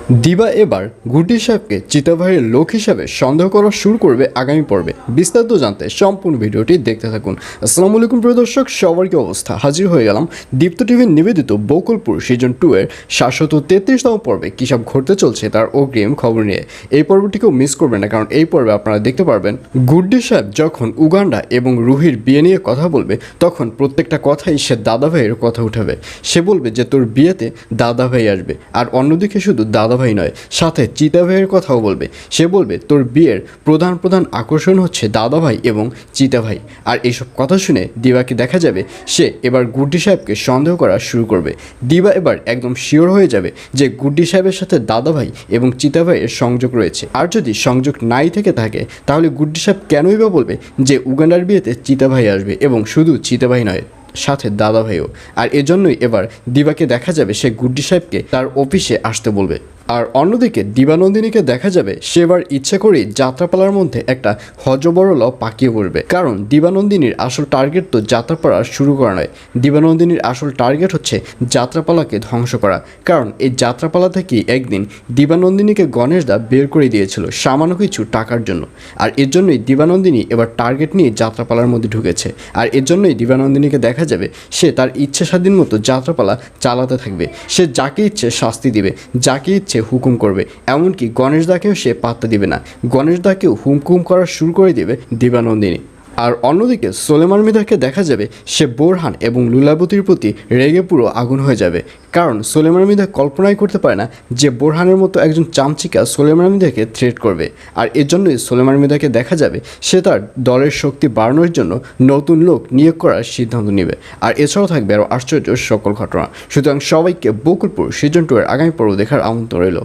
দিবা এবার গুড্ডি সাহেবকে চিতাবাহিনীর লোক হিসাবে সন্দেহ করা শুরু করবে আগামী পর্বে। বিস্তারিত জানতে সম্পূর্ণ ভিডিওটি দেখতে থাকুন। আসসালামু আলাইকুম প্রিয় দর্শক, সবার কি অবস্থা? হাজির হয়ে গেলাম দীপ্ত টিভির নিবেদিত বকুলপুর সিজন 2 এর 733তম পর্বে কী সব ঘটতে চলছে তার অগ্রিম খবর নিয়ে। এই পর্বটিকেও মিস করবেন না, কারণ এই পর্বে আপনারা দেখতে পারবেন গুড্ডি সাহেব যখন উগান্ডা এবং রুহির বিয়ে নিয়ে কথা বলবে তখন প্রত্যেকটা কথাই সে দাদাভাইয়ের কথা উঠাবে। সে বলবে যে তোর বিয়েতে দাদাভাই আসবে, আর অন্যদিকে শুধু দাদাভাই নয়, সাথে চিতাভাইয়ের কথাও বলবে। সে বলবে তোর বিয়ের প্রধান আকর্ষণ হচ্ছে দাদাভাই এবং চিতাভাই। আর এইসব কথা শুনে দিবাকে দেখা যাবে সে এবার গুড্ডি সাহেবকে সন্দেহ করা শুরু করবে। দিবা এবার একদম শিওর হয়ে যাবে যে গুড্ডি সাহেবের সাথে দাদাভাই এবং চিতাভাইয়ের সংযোগ রয়েছে। আর যদি সংযোগ নাই থেকে থাকে তাহলে গুড্ডি সাহেব কেনই বা বলবে যে উগান্ডার বিয়েতে চিতাভাই আসবে, এবং শুধু চিতাভাই নয়, সাথে দাদাভাইও। আর এজন্যই এবার দিবাকে দেখা যাবে সে গুড্ডি সাহেবকে তার অফিসে আসতে বলবে। আর অন্যদিকে দিবানন্দিনীকে দেখা যাবে সে এবার ইচ্ছে করেই যাত্রাপালার মধ্যে একটা হজবরল পাকিয়ে পড়বে। কারণ দিবানন্দিনীর আসল টার্গেট তো যাত্রাপালা শুরু করা নয়, দিবানন্দিনীর আসল টার্গেট হচ্ছে যাত্রাপালাকে ধ্বংস করা। কারণ এই যাত্রাপালা থেকেই একদিন দিবানন্দিনীকে গণেশদা বের করে দিয়েছিল সামান্য কিছু টাকার জন্য। আর এর জন্যই দিবানন্দিনী এবার টার্গেট নিয়ে যাত্রাপালার মধ্যে ঢুকেছে। আর এর জন্যই দিবানন্দিনীকে দেখা যাবে সে তার ইচ্ছে স্বাধীন মতো যাত্রাপালা চালাতে থাকবে। সে যাকে ইচ্ছে শাস্তি দিবে, যাকে ইচ্ছে হুকুম করবে। এমনকি গণেশদাকেও সে পাত্তা দিবে না, গণেশদাকেও হুকুম করা শুরু করে দেবে দিবানন্দিনী। আর অন্যদিকে সোলেমান মৃধাকে দেখা যাবে সে বোরহান এবং লুলাবতীর প্রতি রেগে পুরো আগুন হয়ে যাবে। কারণ সোলেমান মৃধা কল্পনাই করতে পারে না যে বোরহানের মতো একজন চামচিকা সোলেমান মৃধাকে থ্রেট করবে। আর এর জন্যই সোলেমান মৃধাকে দেখা যাবে সে তার দলের শক্তি বাড়ানোর জন্য নতুন লোক নিয়োগ করার সিদ্ধান্ত নেবে। আর এছাড়াও থাকবে আরও আশ্চর্য সকল ঘটনা। সুতরাং সবাইকে বকুলপুর সিজন 2 এর আগামী পর্ব দেখার আমন্ত্রণ রইল।